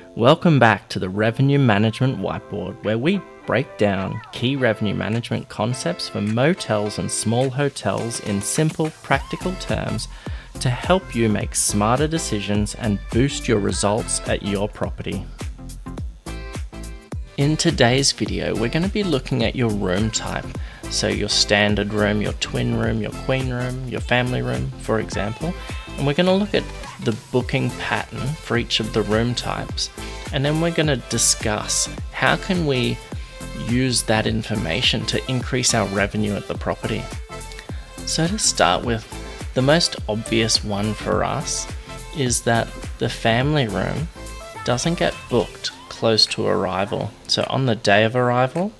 Welcome back to the Revenue Management Whiteboard, where we break down key revenue management concepts for motels and small hotels in simple, practical terms to help you make smarter decisions and boost your results at your property. In today's video, we're going to be looking at your room type. So your standard room, your twin room, your queen room, your family room, for example. And we're going to look at the booking pattern for each of the room types. And then we're going to discuss how can we use that information to increase our revenue at the property. So to start with, the most obvious one for us is that the family room doesn't get booked close to arrival. So on the day of arrival,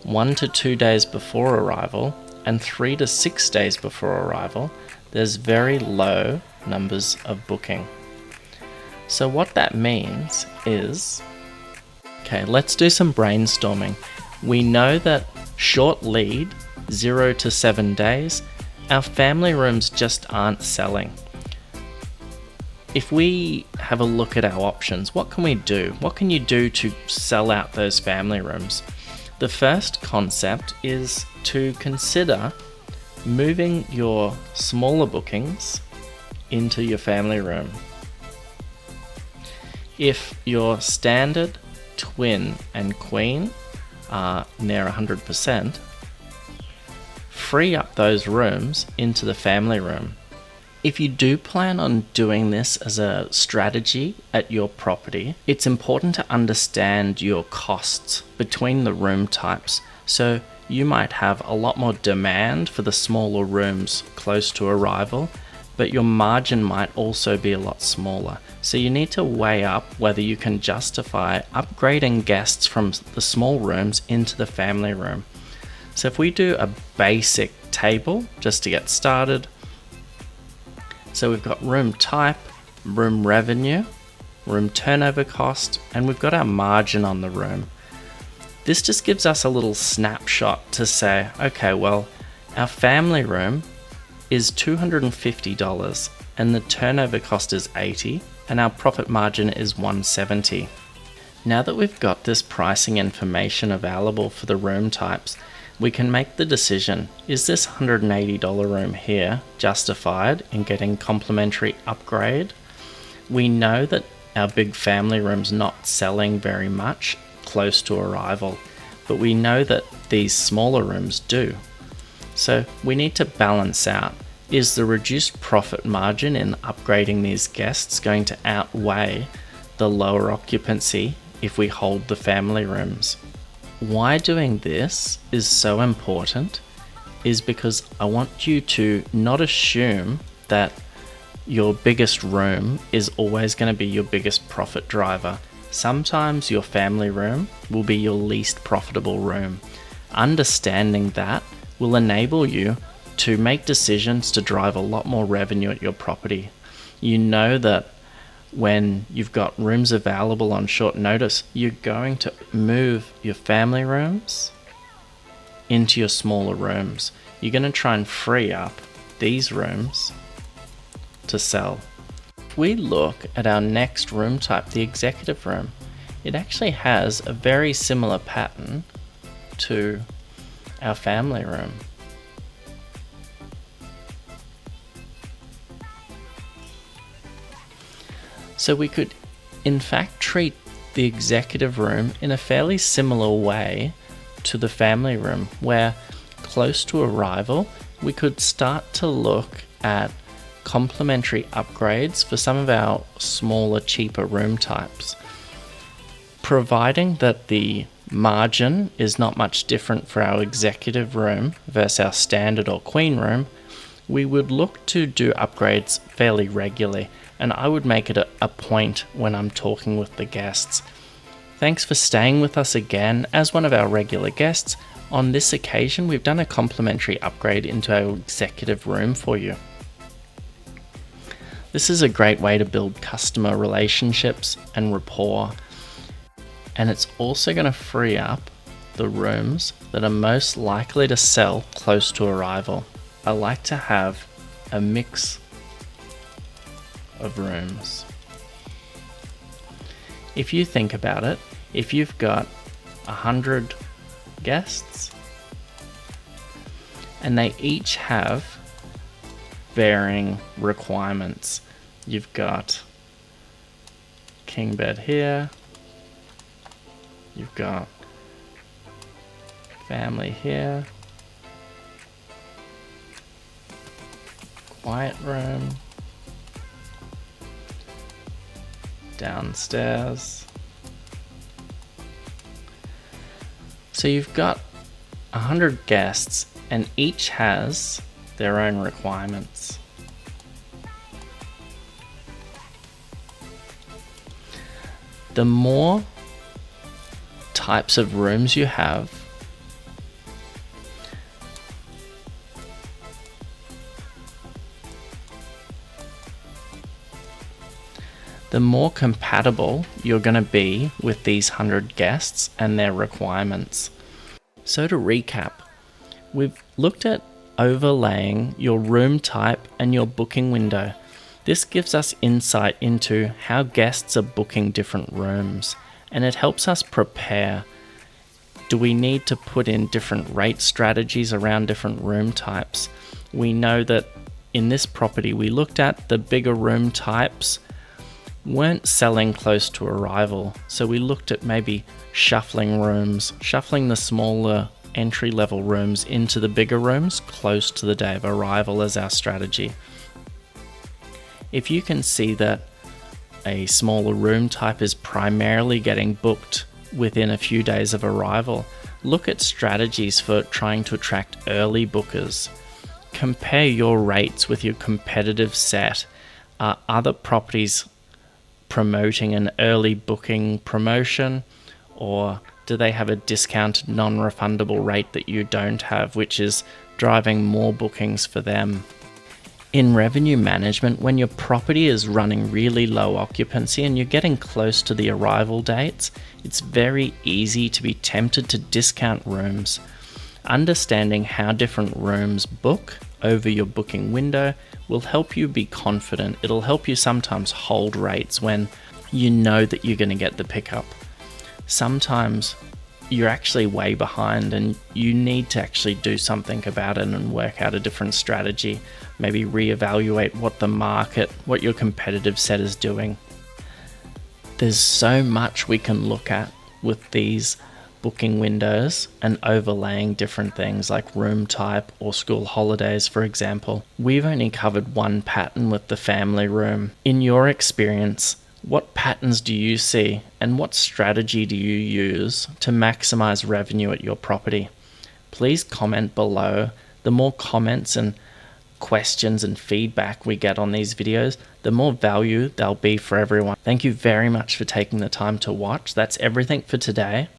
1 to 2 days before arrival, and 3 to 6 days before arrival, there's very low numbers of booking. So what that means is, okay, let's do some brainstorming. We know that short lead, 0 to 7 days, our family rooms just aren't selling. If we have a look at our options, what can we do? What can you do to sell out those family rooms? The first concept is to consider moving your smaller bookings into your family room. If your standard, twin and queen are near 100%, free up those rooms into the family room. If you do plan on doing this as a strategy at your property, it's important to understand your costs between the room types. So you might have a lot more demand for the smaller rooms close to arrival, but your margin might also be a lot smaller. So you need to weigh up whether you can justify upgrading guests from the small rooms into the family room. So if we do a basic table just to get started, so we've got room type, room revenue, room turnover cost, and we've got our margin on the room. This just gives us a little snapshot to say, okay, well, our family room is $250 and the turnover cost is $80 and our profit margin is $170. Now that we've got this pricing information available for the room types, we can make the decision, is this $180 room here justified in getting complimentary upgrade? We know that our big family room's not selling very much close to arrival, but we know that these smaller rooms do. So we need to balance out, is the reduced profit margin in upgrading these guests going to outweigh the lower occupancy if we hold the family rooms? Why doing this is so important is because I want you to not assume that your biggest room is always going to be your biggest profit driver. Sometimes your family room will be your least profitable room. Understanding that will enable you to make decisions to drive a lot more revenue at your property. You know that when you've got rooms available on short notice, you're going to move your family rooms into your smaller rooms. You're going to try and free up these rooms to sell. If we look at our next room type, the executive room, it actually has a very similar pattern to our family room. So we could in fact treat the executive room in a fairly similar way to the family room, where close to arrival we could start to look at complimentary upgrades for some of our smaller, cheaper room types. Providing that the margin is not much different for our executive room versus our standard or queen room, we would look to do upgrades fairly regularly. And I would make it a point when I'm talking with the guests. Thanks for staying with us again as one of our regular guests. On this occasion, we've done a complimentary upgrade into our executive room for you. This is a great way to build customer relationships and rapport. And it's also going to free up the rooms that are most likely to sell close to arrival. I like to have a mix of rooms. If you think about it, if you've got 100 guests and they each have varying requirements. You've got king bed here, you've got family here, quiet room, downstairs. So you've got 100 guests and each has their own requirements. The more types of rooms you have, the more compatible you're going to be with these 100 guests and their requirements. So to recap, we've looked at overlaying your room type and your booking window. This gives us insight into how guests are booking different rooms, and it helps us prepare. Do we need to put in different rate strategies around different room types? We know that in this property we looked at, the bigger room types weren't selling close to arrival, so we looked at maybe shuffling rooms, shuffling the smaller entry-level rooms into the bigger rooms close to the day of arrival as our strategy. If you can see that a smaller room type is primarily getting booked within a few days of arrival, look at strategies for trying to attract early bookers. Compare your rates with your competitive set. Are other properties promoting an early booking promotion, or do they have a discounted non-refundable rate that you don't have, which is driving more bookings for them? In revenue management, when your property is running really low occupancy and you're getting close to the arrival dates, it's very easy to be tempted to discount rooms. Understanding how different rooms book over your booking window will help you be confident. It'll help you sometimes hold rates when you know that you're going to get the pickup. Sometimes you're actually way behind and you need to actually do something about it and work out a different strategy. Maybe reevaluate what the market, what your competitive set is doing. There's so much we can look at with these booking windows and overlaying different things like room type or school holidays, for example. We've only covered one pattern with the family room. In your experience, what patterns do you see and what strategy do you use to maximize revenue at your property? Please comment below. The more comments and questions and feedback we get on these videos, the more value there'll be for everyone. Thank you very much for taking the time to watch. That's everything for today.